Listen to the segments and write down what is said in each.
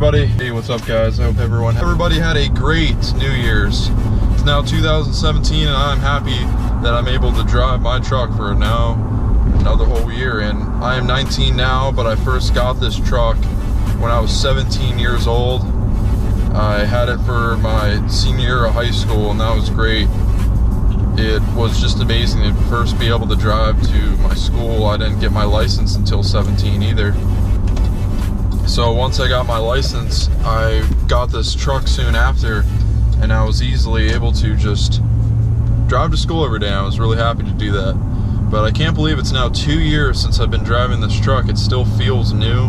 Hey, what's up guys? I hope everybody had a great New Year's. It's now 2017 and I'm happy that I'm able to drive my truck for now another whole year. And I am 19 now, but I first got this truck when I was 17 years old. I had it for my senior year of high school and that was great. It was just amazing to first be able to drive to my school. I didn't get my license until 17 either. So once I got my license, I got this truck soon after, and I was easily able to just drive to school every day. I was really happy to do that. But I can't believe it's now 2 years since I've been driving this truck. It still feels new,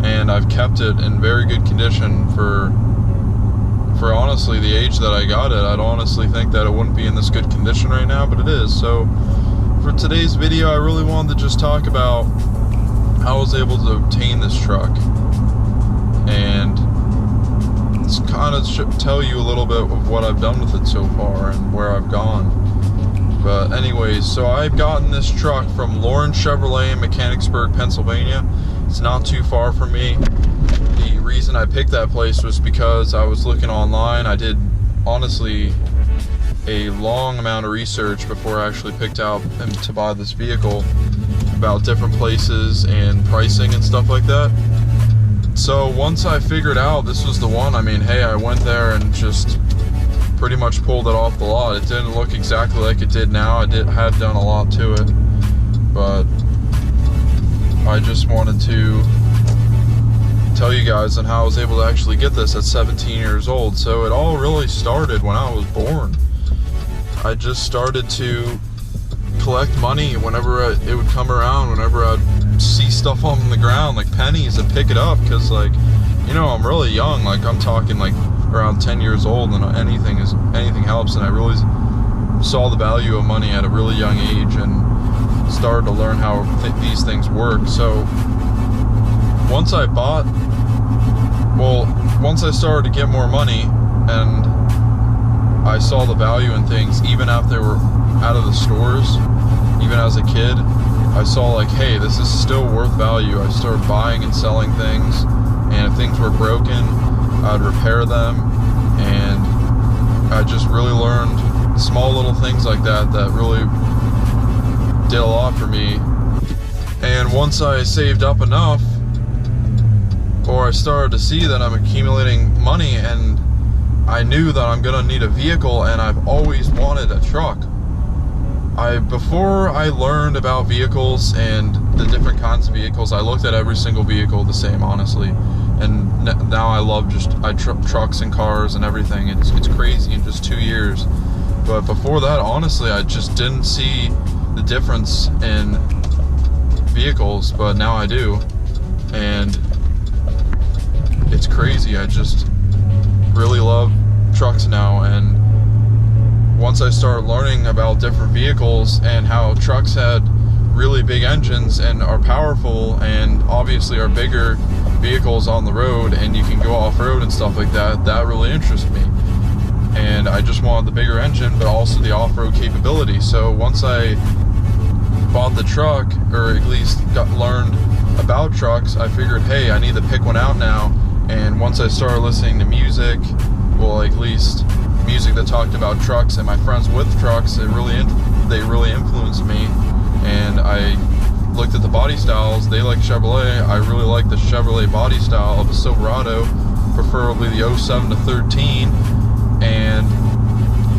and I've kept it in very good condition for honestly the age that I got it. I'd honestly think that it wouldn't be in this good condition right now, but it is. So for today's video, I really wanted to just talk about how I was able to obtain this truck. And it's kind of tell you a little bit of what I've done with it so far and where I've gone. But anyways, so I've gotten this truck from Lawrence Chevrolet in Mechanicsburg, Pennsylvania. It's not too far from me. The reason I picked that place was because I was looking online. I did honestly a long amount of research before I actually picked out to buy this vehicle about different places and pricing and stuff like that. So once I figured out this was the one, I mean, hey, I went there and just pretty much pulled it off the lot. It didn't look exactly like it did now. Had done a lot to it, but I just wanted to tell you guys on how I was able to actually get this at 17 years old. So it all really started when I was born. I just started to collect money whenever it would come around, whenever I'd see stuff on the ground like pennies and pick it up, because like, you know, I'm really young. Like I'm talking like around 10 years old, and anything helps. And I really saw the value of money at a really young age and started to learn how these things work. So once I started to get more money and I saw the value in things, even after they were out of the stores, even as a kid, I saw like, hey, this is still worth value. I started buying and selling things, and if things were broken, I'd repair them. And I just really learned small little things like that really did a lot for me. And once I saved up enough, or I started to see that I'm accumulating money, and I knew that I'm gonna need a vehicle, and I've always wanted a truck. Before I learned about vehicles and the different kinds of vehicles, I looked at every single vehicle the same, honestly. And now I love trucks and cars and everything. It's crazy in just 2 years. But before that, honestly, I just didn't see the difference in vehicles, but now I do. And it's crazy. I just really love trucks now. And once I started learning about different vehicles and how trucks had really big engines and are powerful and obviously are bigger vehicles on the road, and you can go off-road and stuff like that, that really interested me. And I just wanted the bigger engine, but also the off-road capability. So once I bought the truck, or at least learned about trucks, I figured, hey, I need to pick one out now. And once I started listening to music, well, at least music that talked about trucks, and my friends with trucks, they really influenced me. And I looked at the body styles. They like Chevrolet. I really like the Chevrolet body style of a Silverado, preferably the 07 to 13, and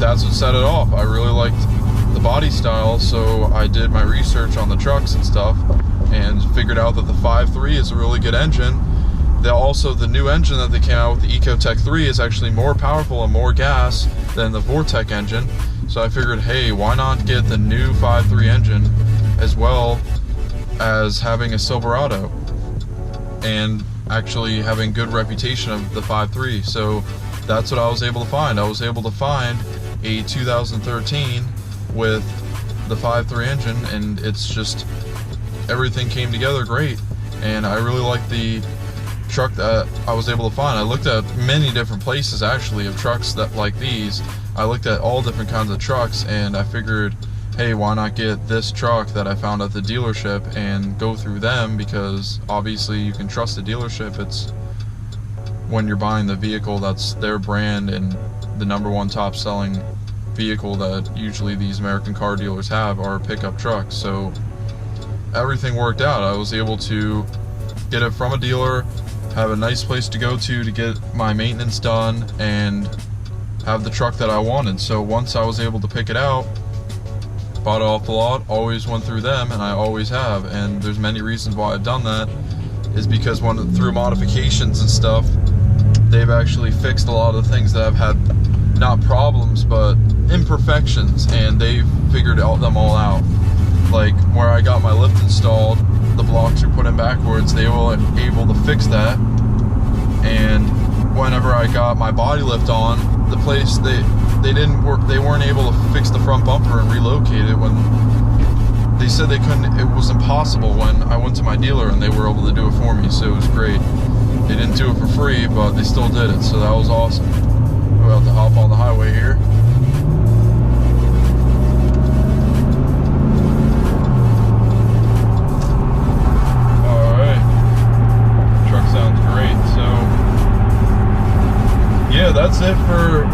that's what set it off. I really liked the body style, so I did my research on the trucks and stuff and figured out that the 5.3 is a really good engine. Also, the new engine that they came out with, the Ecotec 3, is actually more powerful and more gas than the Vortec engine. So I figured, hey, why not get the new 5.3 engine as well as having a Silverado and actually having good reputation of the 5.3. So that's what I was able to find. I was able to find a 2013 with the 5.3 engine, and it's just, everything came together great. And I really like the truck that I was able to find. I looked at many different places actually of trucks that like these. I looked at all different kinds of trucks, and I figured, hey, why not get this truck that I found at the dealership and go through them, because obviously you can trust the dealership. when you're buying the vehicle, that's their brand and the #1 top selling vehicle that usually these American car dealers have are pickup trucks. So everything worked out. I was able to get it from a dealer, have a nice place to go to get my maintenance done, and have the truck that I wanted. So once I was able to pick it out, bought it off the lot, always went through them, and I always have. And there's many reasons why I've done that, is because through modifications and stuff, they've actually fixed a lot of the things that I've had, not problems, but imperfections, and they've figured them all out. Like where I got my lift installed, the blocks were put in backwards, they were able to fix that. And whenever I got my body lift on, the place they weren't able to fix the front bumper and relocate it when they said they couldn't. It was impossible when I went to my dealer, and they were able to do it for me, so it was great. They didn't do it for free, but they still did it, so that was awesome. We're about to hop on the highway here. Alright. Truck sounds great. So yeah, that's it for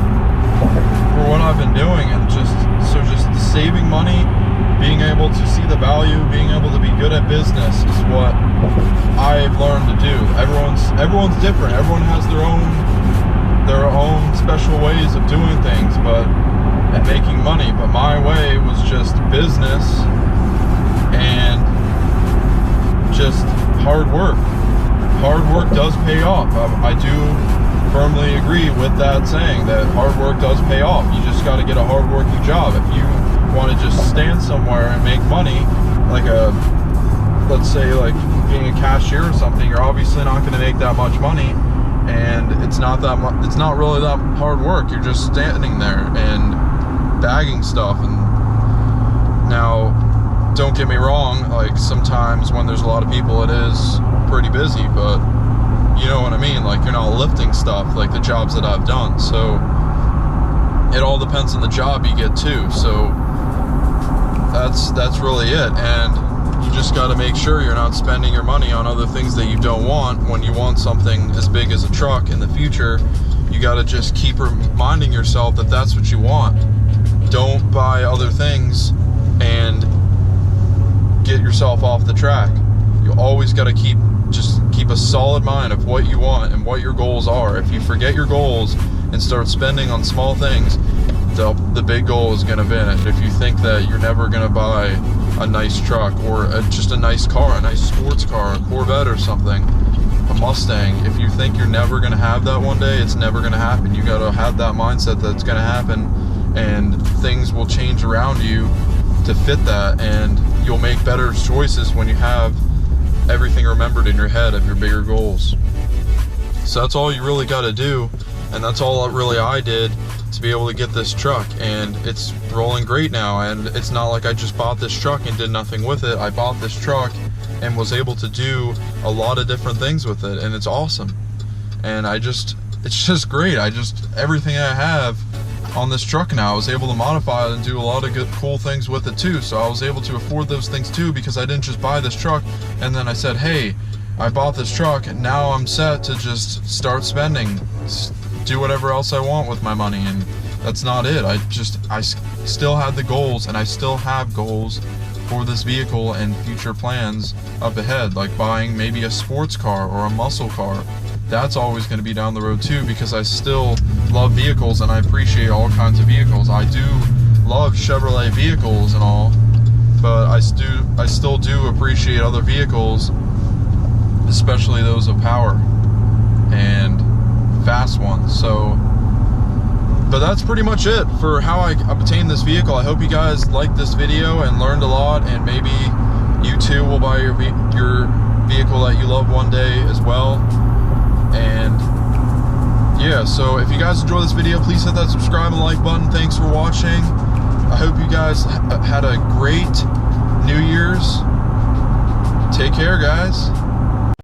what I've been doing, and just saving money, being able to see the value, being able to be good at business is what I've learned to do. Everyone's different. Everyone has their own special ways of doing things, and making money. But my way was just business and just hard work. Hard work does pay off. I do firmly agree with that saying, that hard work does pay off. You just got to get a hard-working job. If you want to just stand somewhere and make money, let's say like being a cashier or something, you're obviously not going to make that much money, and it's not really that hard work. You're just standing there and bagging stuff. And now, don't get me wrong, like sometimes when there's a lot of people, it is pretty busy, but you know what I mean? Like, you're not lifting stuff like the jobs that I've done. So it all depends on the job you get too. So that's really it. And you just got to make sure you're not spending your money on other things that you don't want. When you want something as big as a truck in the future, you got to just keep reminding yourself that that's what you want. Don't buy other things and get yourself off the track. You always got to keep a solid mind of what you want and what your goals are. If you forget your goals and start spending on small things, the big goal is going to vanish. If you think that you're never going to buy a nice truck or just a nice car, a nice sports car, a Corvette or something, a Mustang, if you think you're never going to have that one day, it's never going to happen. You got to have that mindset that it's going to happen, and things will change around you to fit that, and you'll make better choices when you have everything remembered in your head of your bigger goals. So that's all you really got to do, and that's all really I did to be able to get this truck, and it's rolling great now. And it's not like I just bought this truck and did nothing with it. I bought this truck and was able to do a lot of different things with it, and it's awesome. And it's just great. Everything I have on this truck now, I was able to modify it and do a lot of good, cool things with it too. So I was able to afford those things too, because I didn't just buy this truck and then I said, hey, I bought this truck and now I'm set to just start spending, do whatever else I want with my money. And that's not it. I still had the goals, and I still have goals for this vehicle and future plans up ahead, like buying maybe a sports car or a muscle car. That's always going to be down the road too, because I still love vehicles and I appreciate all kinds of vehicles. I do love Chevrolet vehicles and all, but I still do appreciate other vehicles, especially those of power and fast ones. So, but that's pretty much it for how I obtained this vehicle. I hope you guys liked this video and learned a lot, and maybe you too will buy your vehicle that you love one day as well. And yeah, so if you guys enjoyed this video, please hit that subscribe and like button. Thanks for watching. I hope you guys had a great New Year's. Take care, guys.